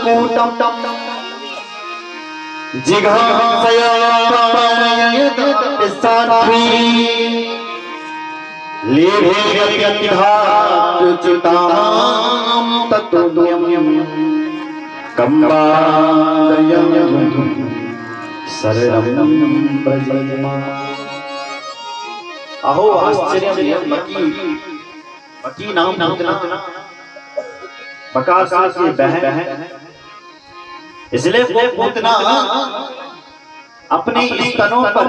कूटम जिघांसयायत साध्वी लेभेयत्युचितां तत्तुल्यं कंबादयं शरणं ब्रजमा। अहो आश्चर्य बकी नाम बकासुर की बहन, इसलिए वो पूतना अपने स्तनों पर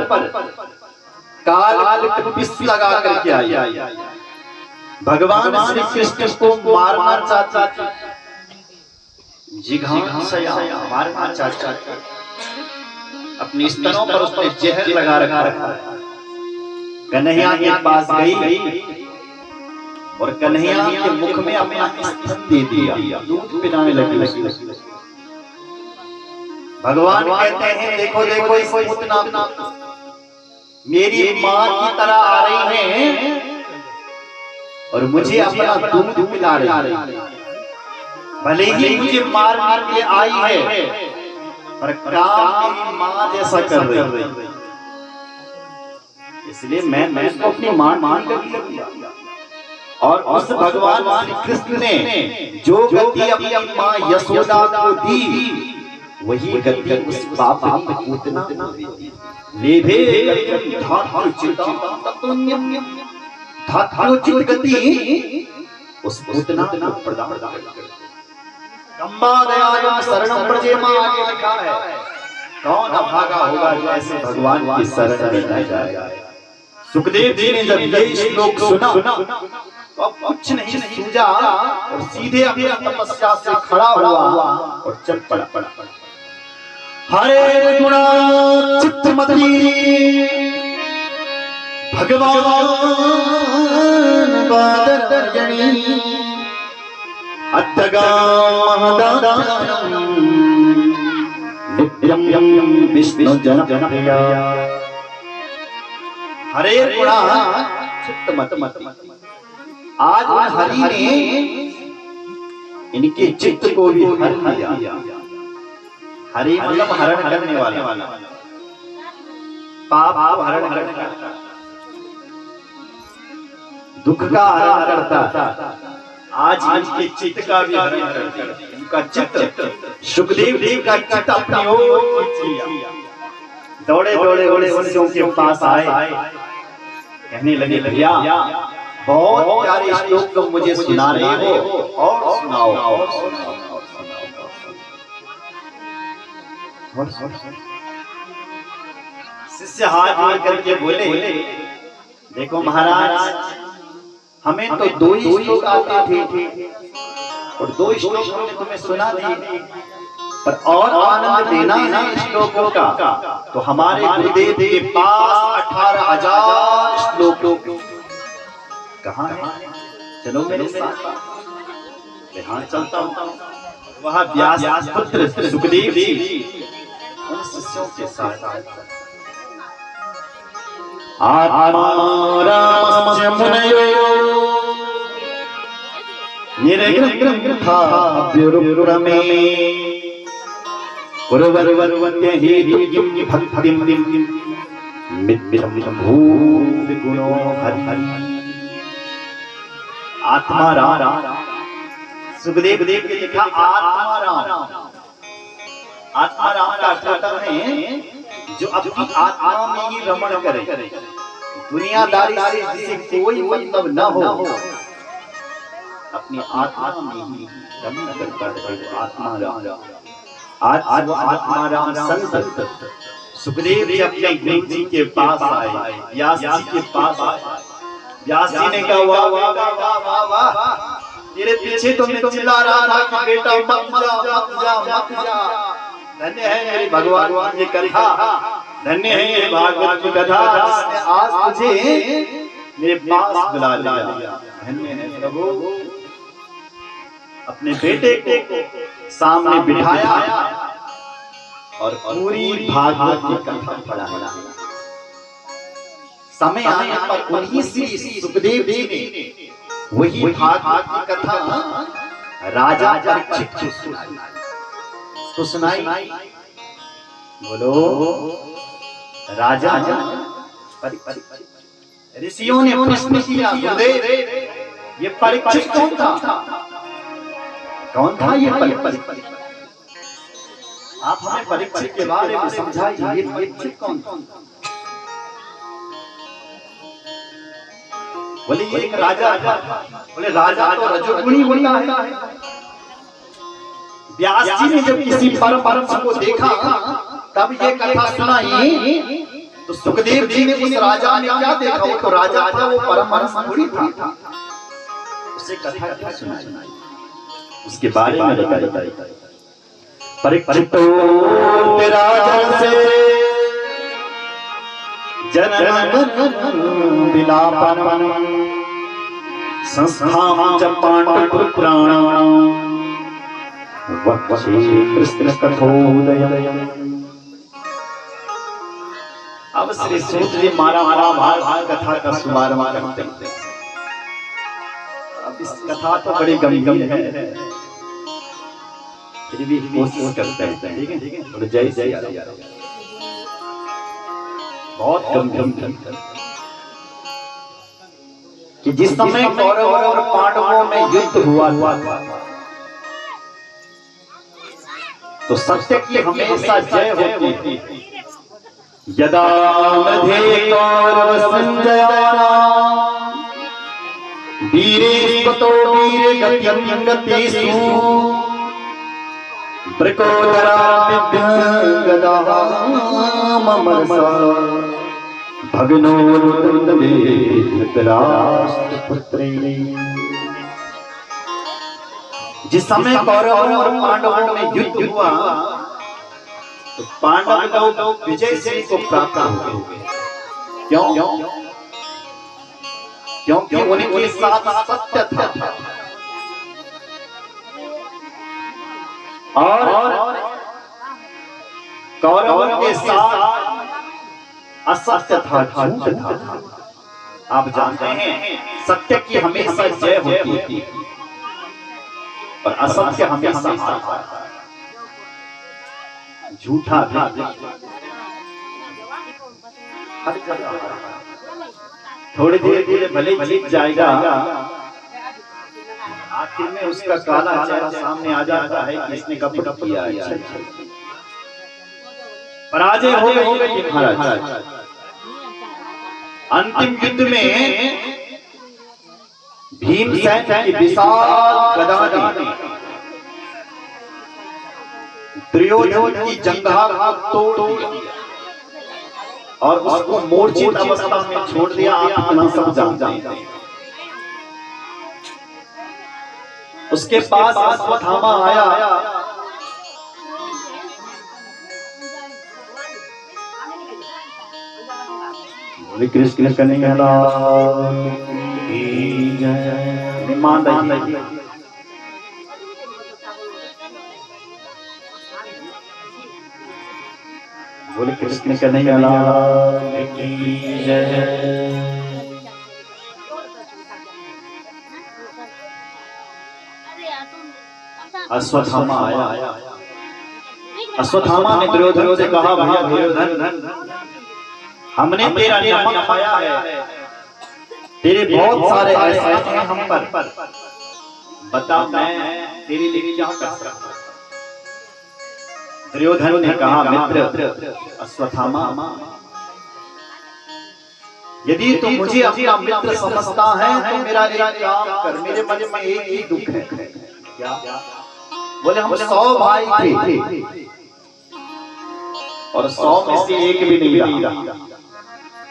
काल पिस लगा करके आई। भगवान श्री कृष्ण को मारना चाहता, जिघांसया मारना चाहता, अपने स्तनों पर उसने जहर लगा रखा। कन्हैया के पास गई और कन्हैया के मुख में अपना स्तन दे दिया, दूध पिलाने लगी। भगवान कहते हैं देखो देखो इस पूतना मेरी मां की तरह आ रही है और मुझे अपना दूध पिला रही है। भले ही मुझे मारने के लिए आई है पर काम मेरी मां जैसा कर रही है, इसलिए मैं उसको अपनी मां मान कर दिया। और उस भगवान श्री कृष्ण ने जो गति अपनी मां यशोदा को दी वही गति उस पापी पूतना धात्योचित गति उस पूतना को प्रदान कर। कंबादयायं शरणं ब्रजेमा लिखा है, कौन अभागा होगा जो ऐसे भगवान की शरण में जाए। सुखदेव जी ने जब ये श्लोक सुना तो अब कुछ नहीं सूझा और सीधे अपनी तपस्या से खड़ा हुआ और चल पड़ा। हरे गुणा चित्तमती भगवान बादरजनी अत्तगामहदानं नित्यं विष्णु जनप्रिया। हरे गुणा चित्तमती, आज हरि ने इनके चित्त को भी हर लिया। हरि मतलब हरण करने वाला, पाप हरण करता, दुख का हरण करता। आज इनके चित्त का भी हरण करता। इनका चित्त सुखदेव जी का चित्त अपनी ओर खींच लिया। दौड़े दौड़े शिष्यों के पास आए, कहने लगे भैया बहुत प्यारे श्लोक तुम मुझे सुना रहे हो और सुनाओ। शिष्य हाथ जोड़ करके बोले देखो महाराज, हमें तो 2 ही श्लोक आते थे और 2 श्लोक हमने तुम्हें सुना दिए, पर और आनंद लेना है ना श्लोकों का तो हमारे गुरुदेव के पास 18,000 श्लोक कहाँ है? चलो मेरे साथ। हाँ चलता हूँ। वहाँ व्यास पुत्र सुखदेव जी उन शिष्यों के साथ आत्मारामस्य मुनयो निर्ग्रहाभ्युरुक्रमे कुर्वन्त्यहेतुं भक्तिं मिद्विषं भूतिगुणो हरि। आत्माराम, सुखदेव देव के लिखा आत्माराम। आत्माराम का अर्थ है जो अपनी आत्मा में ही रमण करे, दुनियादारी से जिसे कोई मतलब न हो, अपनी आत्मा में ही रमण करता है आत्माराम। आज आत्माराम संत सुखदेव जी अपने गुरु जी के पास आए, व्यास जी के पास आए। व्यास जी ने कहा वाह वाह वाह वाह वाह, तेरे पीछे तुमने चिल्ला रहा था कि बेटा मत जा मत जा मत जा। धन्य है मेरी भगवान की कथा, धन्य है मेरे भागवत की कथा जिसने आज तुझे मेरे पास बुला लिया। धन्य है प्रभु। अपने बेटे को सामने बिठाया और पूरी भागवत की कथा पढ़ाया। समय आने पर उन्हीं से सुखदेव जी ने वही भागवत की कथा राजा परीक्षित को सुनाई। तो सुनाई बोलो राजा ऋषियों ने प्रश्न किया, गुरुदेव ये परीक्षित कौन था? कौन था ये परीक्षित? आप हमें परीक्षित के बारे में समझाइए, ये परीक्षित कौन था? बोले ये एक राजा था। बोले राजा तो रजोगुणी होता है। व्यास जी ने जब किसी परम को देखा तब ये कथा सुनाई, तो सुखदेव जी ने उस राजा ने क्या देखा? वो तो राजा था, वो परम थोड़ी था। उसे कथा क्या सुनाई, उसके बारे में बताई। परीक्षित तेरा जन से जन्म विलापन संस्थां च पांडुपुत्राणां वक्षे कृष्ण कथोदय। अब श्री सूत जी महाभारत कथा का शुभारंभ करते हैं। अब इस कथा तो बड़ी गंभीर है, फिर भी कोशिश करते हैं, ठीक है? और जय जय बहुत गंभीर कि जिस समय कौरवों और पांडवों में युद्ध हुआ तो सत्य की हमेशा जय होती थी। यदा मध्ये कौरव संजयाना वीरेस्वतो वीर गतिषु प्रकोदराभ्यः गदाममरसा भगनो रुदन्दे धृतराष्ट्रपुत्रे। जिस समय कौरवों और पांडवों में युद्ध हुआ तो पांडव लोग विजय से को प्राप्त हो गए। क्यों? क्योंकि उनके साथ सत्य था और कौरवों के साथ असत्य था, झूठ था। आप जानते हैं सत्य की हमेशा जय होती थी और असत्य हमेशा हारता है। झूठा थोड़ी देर भले जीत जाएगा, आखिर में उसका काला चेहरा सामने आ जाता है कि इसने कपट किया है। पराजय हो गई महाराज। अंतिम युद्ध में भीमसेन की विशाल गदा ने दुर्योधन की जंघा तोड़ दिया और उसको मूर्छित अवस्था में छोड़ दिया। आप इतना सब जानते हैं। उसके पास अश्वत्थामा आया, बोले कृष्ण कन्हैया लाल की जय। ईमानदारी बोले कृष्ण कन्हैया लाल की जय। अश्वत्थामा आया। अश्वत्थामा ने दुर्योधन से कहा, भैया दुर्योधन, हमने तेरा नमक खाया है, तेरे बहुत सारे एहसान हैं हम पर, बता मैं तेरे लिए क्या कर सकता हूं? दुर्योधन ने कहा, मित्र अश्वत्थामा, यदि तू मुझे अपना मित्र समझता है तो मेरा एक काम कर, मेरे मन में एक ही दुख है। क्या? बोले हम 100 भाई थे और 100 में से एक भी नहीं रहा,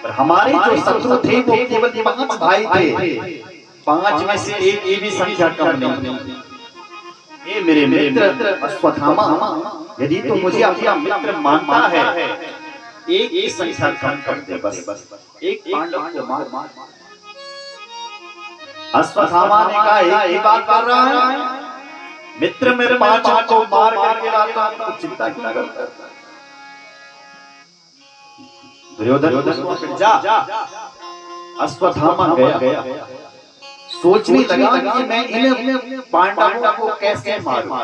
पर हमारे जो शत्रु थे वो केवल 5 भाई थे। 5 में से एक भी संख्या कम नहीं। ये मेरे मित्र अश्वत्थामा, यदि तू मुझे अपना मित्र मानता है, एक ही संख्या कम कर दे, बस एक पांडव को मार। अश्वत्थामा ने कहा, एक ही बात कर रहा है, मित्र मेरे 5 को मार करके लाता हूं, तो चिंता क्यों करता है? दुर्योधन जा। अश्वत्थामा गया, सोचने लगा कि मैं इन पांडवों को कैसे मारूं।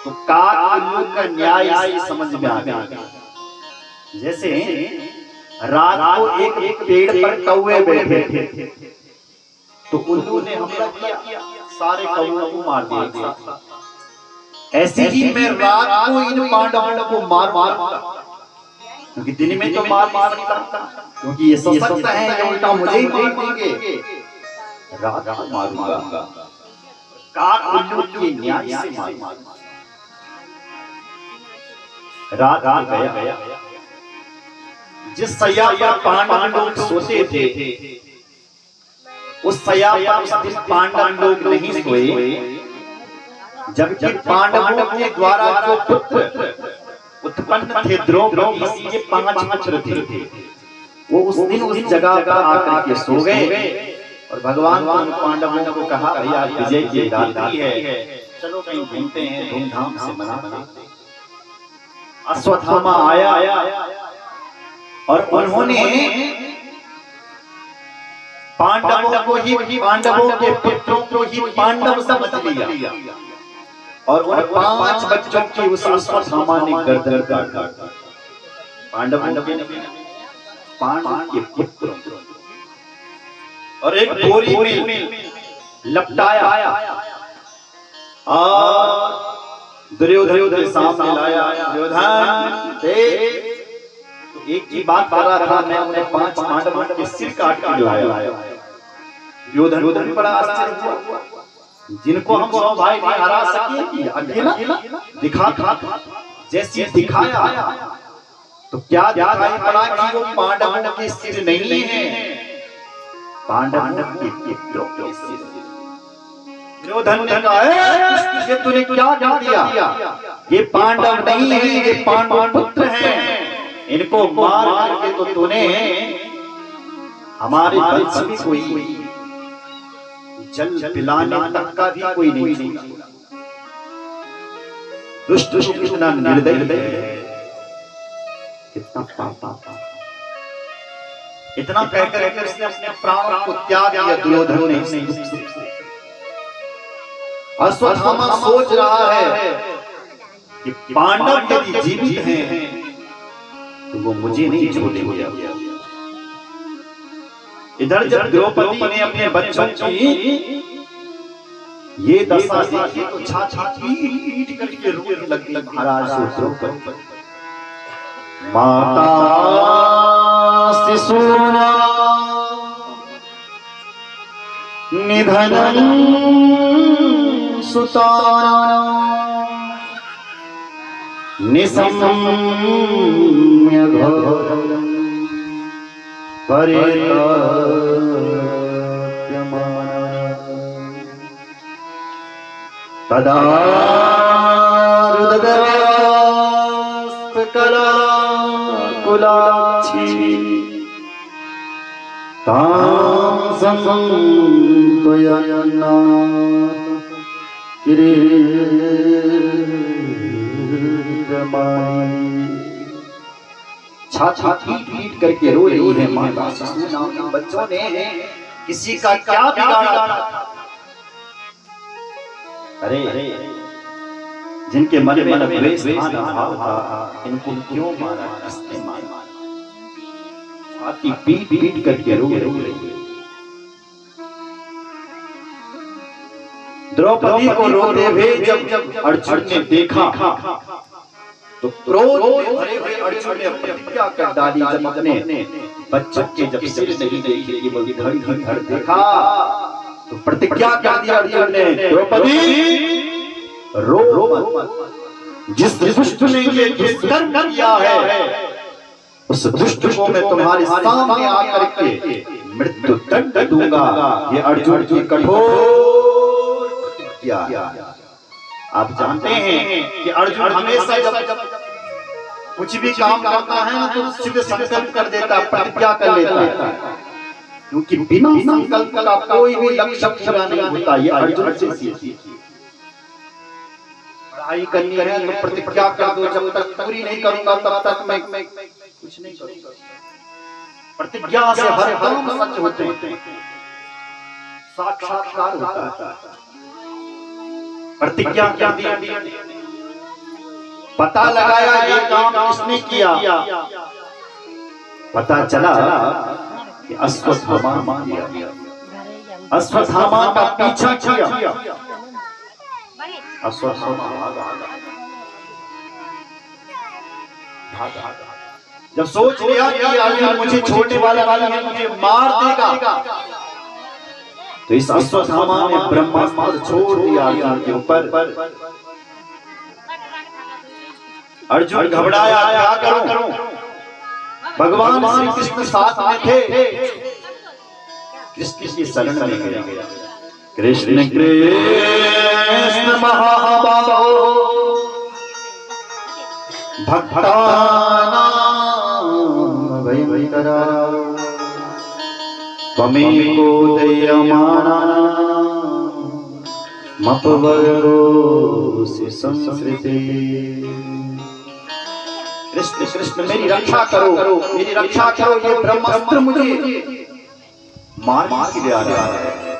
तो काक उल्लू का न्याय इसी समझ में आ गया। जैसे रात को एक पेड़ पर कौवे बैठे थे, तो उल्लू ने हमला किया, सारे कौवों को मार दिया। ऐसे ही मैं रात को इन पांडवों को मार क्योंकि दिन में तो मार सकता, क्योंकि ये सशक्त हैं, ये उल्टा मुझे ही मार देंगे, रात को मारूंगा। काक उल्लू के न्याय से मार। रात गया, जिस सैया पर पांडव लोग सोते थे, उस सैया पर उस दिन पांडव लोग नहीं सोए, जबकि पांडवों के द्वारा जो पुत्र उत्पन्न थे द्रौपदी, ये 5 पुत्र थे, वो उस दिन उस जगह पर आकर के सो गए। और भगवान पांडवों को कहा, भैया विजय की रात्रि है, चलो कहीं घूमते हैं, धूमधाम से मनाते हैं। अश्वत्थामा आया और उन्होंने पांडवों को ही, पांडवों के पुत्रों को ही पांडव समझ लिया और उन 5 बच्चों की उस अश्वत्थामा ने गर्दन काट। पांडवों के पुत्रों और एक बोरी में लपटाया और दुर्योधन के सामने लाया। दुर्योधन तो एक ही बात कर रहा था, मैं उन्हें 5 पांडवों के सिर काट के लाया। दुर्योधन बड़ा आश्चर्य हुआ, जिनको हम 100 भाई नहीं हरा सके, अकेला दिखा जैसे दिखाया, तो क्या दिखाई पड़ा कि वो पांडवों के सिर नहीं है, पांडवों के पुत्रों के सिर। दुर्योधन ने कहा, ये तूने क्या कर दिया? ये पांडव नहीं है, ये पांडव पुत्र हैं, इनको मार करके तो तूने हमारे वंश में कोई जल पिलाने तक का भी कोई नहीं छोड़ा। दुष्ट कितना निर्दयी है, कितना पापी। इतना कहकर उसने अपने प्राणों को त्याग दिया दुर्योधन ने। अश्वत्थामा सोच रहा है कि पांडव यदि जीवित हैं तो वो मुझे नहीं छोड़ेंगे। इधर जब द्रौपदी ने अपने बच्चों की ये दशा देखी तो छाती पीट करके रोने लगी। महाराज द्रौपदी माता शिशुना निधनं सुताना निसम्य घोरं तदा रुदगरास्तकलाकुलाक्षी तां संतयन्ना छाती पीट करके रो रही है माता। बच्चों ने किसी का क्या बिगाड़ा था? अरे जिनके मन में द्वेष भाव था, इनको क्यों मारा, किसने मारा? छाती पीट पीट करके रो रही है। द्रौपदी को रोते हुए जब अर्जुन ने देखा तो क्रोध में भरे हुए अर्जुन ने प्रतिज्ञा कर डाली। जब अपने बच्चों के जब सिर नहीं देखे, केवल धड़ देखा तो प्रतिज्ञा कर दी अर्जुन ने, द्रौपदी रो मत। जिस दुष्ट ने ये दुष्कर्म किया है, उस दुष्ट को मैं तुम्हारे सामने आकर के मृत्यु दंड दूंगा। ये अर्जुन की कठोर प्रतिज्ञा। आप जानते हैं कि अर्जुन हमेशा जब कुछ भी काम करता है ना तो सीधे संकल्प कर देता, प्रतिज्ञा कर लेता है, क्योंकि बिना संकल्प का कोई भी लक्ष्य पूरा नहीं होता। ये अर्जुन से सीखी। पढ़ाई करनी है तो प्रतिज्ञा कर दो, जब तक पूरी नहीं करूंगा तब तक मैं कुछ नहीं करूंगा। प्रतिज्ञा से हर काम सच होते हैं, साक्षात्कार होता है। प्रतिज्ञा क्या दी? पता लगाया ये काम किसने किया, पता चला कि अश्वत्थामा किया। अश्वत्थामा का पीछा किया, अश्वत्थामा भागा। जब सोच लिया कि अर्जुन मुझे छोड़ने वाला है, मुझे मार देगा, तो इस अश्वत्थामा ने ब्रह्मास्त्र छोड़ दिया अर्जुन के ऊपर। अर्जुन घबराया, क्या करूं? भगवान श्री कृष्ण साथ में थे, कृष्ण की शरण में गया। कृष्ण कृष्ण महाबाहो भक्तानां भयंकरा त्वमेको दयमाना मपवरोसि संसृते। कृष्ण कृष्ण मेरी रक्षा करो, मेरी रक्षा करो, ये ब्रह्मास्त्र मुझे मार के ले आ रहा है।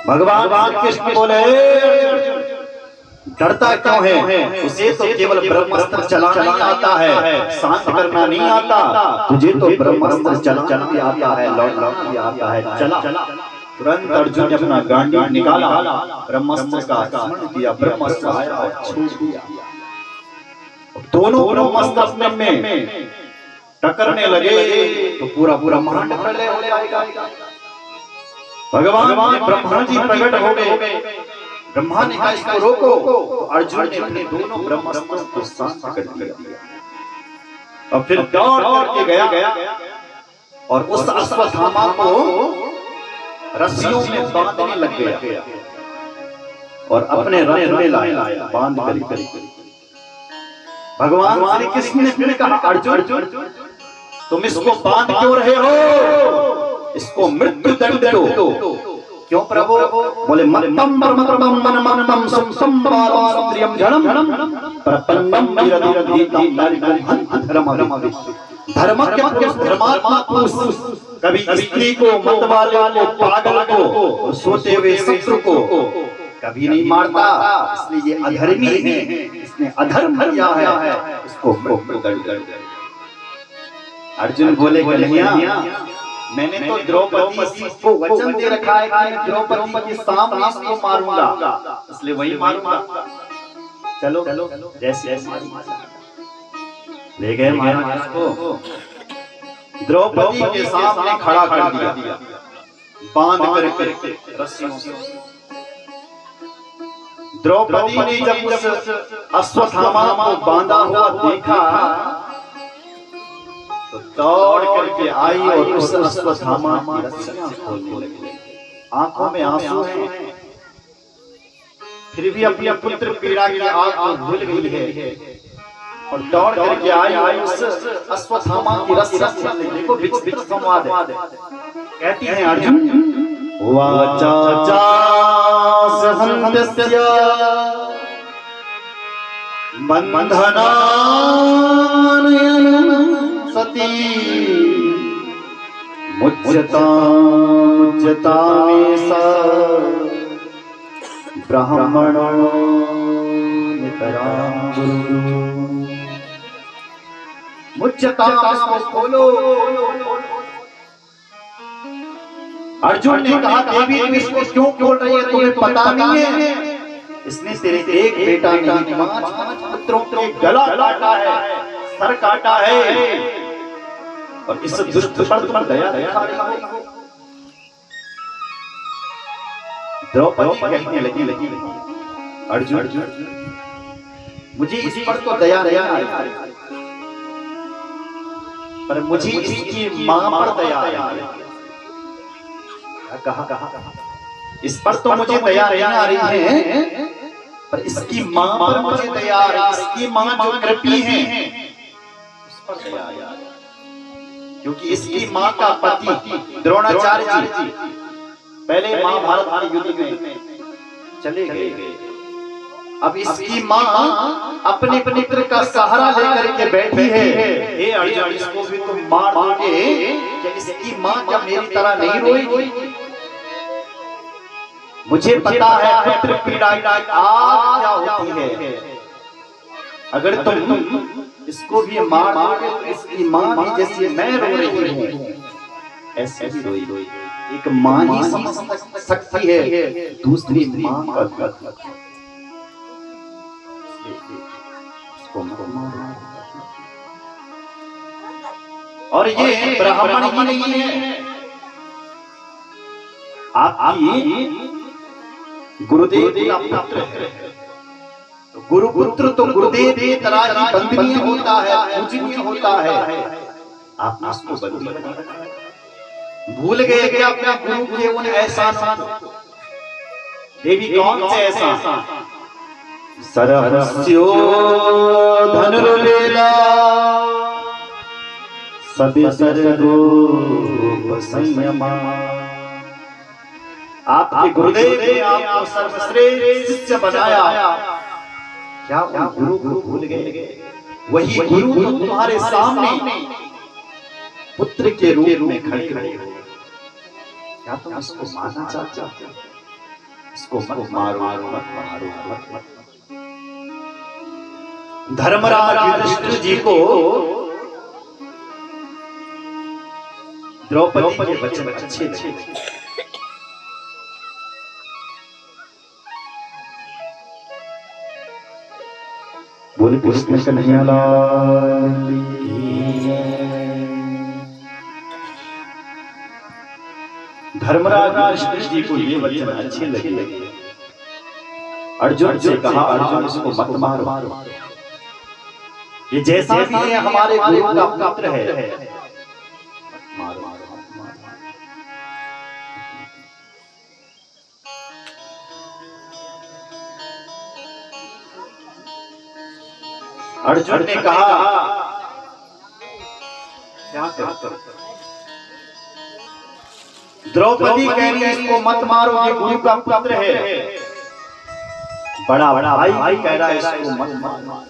भगवान कृष्ण बोले डरता क्यों है? उसे तो केवल ब्रह्मास्त्र चलाना ही आता है, शांत करना नहीं आता। तुझे तो ब्रह्मास्त्र चलाना भी आता है, लौटना भी आता है। चला। तुरंत अर्जुन ने अपना गांडीव निकाला, ब्रह्मास्त्र का स्मरण किया, ब्रह्मास्त्र आया और छूट दिया। दोनों ब्रह्मास्त्र में टकरने लगे तो पूरा ब्रह्मांड प्रलय हो जाएगा। भगवान ब्रह्मा जी प्रकट हो गए। ब्रह्मा ने कहा इसको रोको, तो अर्जुन ने अपने दोनों ब्रह्मास्त्रों को शांत कर दिया और फिर दौड़ करके गया और उस अश्वत्थामा को रस्सियों में बांधने लग गया और अपने रथ में लाया, बांध कर। भगवान श्री कृष्ण ने फिर कहा अर्जुन तुम इसको बांध क्यों रहे हो? इसको मृत्यु दंड दो। क्यों प्रभु? बोले मत्तम परमतम मनमनमम संसंवादम सत्रियम जनम प्रपन्नम विरधिरधितम नारिगम धर्मम। धर्म के धर्मात्मा पुरुष कभी स्त्री को, मतवाले को, पागल को, सोते हुए शत्रु को कभी नहीं मारता, इसलिए ये अधर्मी है, इसने अधर्म किया है, इसको मृत्यु दंड दो। अर्जुन बोले कन्हैया मैंने तो द्रौपदी जी को वचन दे रखा है कि मैं द्रौपदी के सामने इसको मारूंगा, इसलिए वही मारूंगा। चलो जैसे ले गए महाराज को, द्रौपदी के सामने खड़ा कर दिया, बांध करके रस्सियों से। द्रौपदी ने जब उस अश्वत्थामा को बांधा हुआ देखा तो दौड़ करके आई और उस अश्वत्थामा की रस्सियां खोलने लगी। आंखों में आंसू हैं, फिर भी अपने पुत्र पीड़ा की आग को भूल गई है और दौड़ करके आई उस अश्वत्थामा की रस्सियां खोलने। देखो विचित्र संवाद है। कहती हैं अर्जुन वाचा सहन्तस्य बंधनानयन सती मुच्यतामेष ब्राह्मणो नितरां गुरु। मुच्यतामेष खोलो। अर्जुन ने कहा देवी तुम इसको क्यों खोल रही है? तुम्हें पता नहीं है इसने तेरे एक बेटा नहीं 5 पुत्रों को गला काटा है, सर काटा है और इस दुष्ट पर तुम दया दिखा रही हो। द्रौपदी कहने लगी अर्जुन मुझे इस पर तो दया नहीं आई, पर मुझे इसकी मां पर दया आई। कहा इस पर तो मुझे दया नहीं आ रही है, पर इसकी मां पर मुझे दया आ रही है। इसकी मां जो कृपी है उस पर दया आ रही, क्योंकि इसकी मां का पति द्रोणाचार्य जी पहले महाभारत के युद्ध में चले गए। अब इसकी मां अपने पुत्र का सहारा लेकर के बैठी है। हे अर्जुन इसको भी तुम मार दोगे क्या? इसकी मां क्या मेरी तरह नहीं रोएगी? मुझे पता है पुत्र पीड़ा की आग क्या होती है। अगर तुम इसको भी मार दोगे तो इसकी माँ भी जैसे मैं रो रही हूँ ऐसे ही रोई। एक माँ ही समझ सकती है दूसरी माँ का दर्द। और ये ब्राह्मण ही नहीं है, आपकी गुरुदेव का पुत्र है। गुरुपुत्र तो गुरुदेव की तरह ही बंदनीय होता है, पूजनीय होता है। आप उसको बंदी भूल गए कि अपने गुरु के उन एहसान। देवी कौन से एहसान? सरहस्यो धनुर्वेदा सभी सर्वो संयमा। आपके गुरुदेव ने आपको सर्वश्रेष्ठ शिष्य बनाया। क्या गुरु को भूल गए? वही गुरु तो तुम्हारे सामने पुत्र के रूप में खड़े हो। क्या तुम इसको मारना चाहते हो? इसको मत मारो, मत मारो, मत। धर्मराज युधिष्ठिर जी को द्रौपदी के वचन अच्छे लगे। बोले कृष्ण कन्हैया लाल की जय। धर्मराज युधिष्ठिर जी को ये वचन अच्छे लगे। अर्जुन से कहा, अर्जुन इसको मत मारो, ये जैसा भी है हमारे गुरु का पुत्र है। मारो। अर्जुन ने कहा, क्या करो? द्रौपदी कह रही है इसको मत मारो, ये गुरु का पुत्र है। बड़ा भाई कह रहा है इसको मत मारो।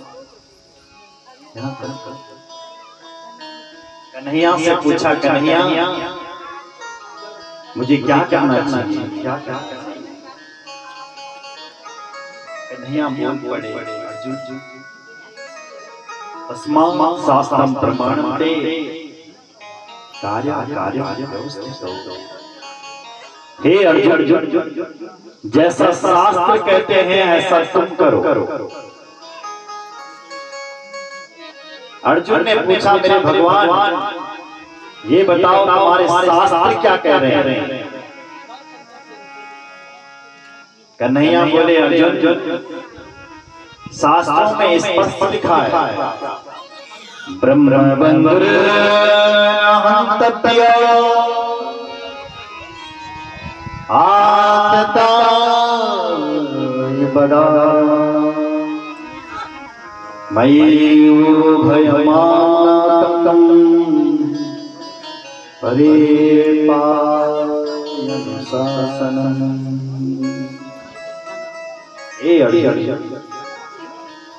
कन्हैया से पूछा, कन्हैया मुझे क्या करना चाहिए? क्या कन्हैया बोल पड़े, अर्जुन अस्मात् शास्त्रं प्रमाणन्ते कार्य व्यवस्थितौ। हे अर्जुन, जैसा शास्त्र कहते हैं ऐसा तुम करो। अर्जुन ने पूछा, मेरे भगवान ये बताओ तुम्हारे शास्त्र क्या कह रहे हैं? कन्हैया बोले, अर्जुन शास्त्रों में स्पष्ट लिखा है, ब्रह्मबंधुर हन्तव्य आतता बदा मयि भयमातकं परे पायनुशासनम्। ए अर्जुन,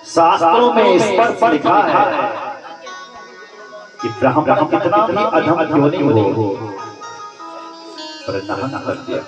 शास्त्रों में स्पष्ट लिखा है कि ब्राह्मण कितना भी अधम क्यों नहीं हो, पर नहन हत्या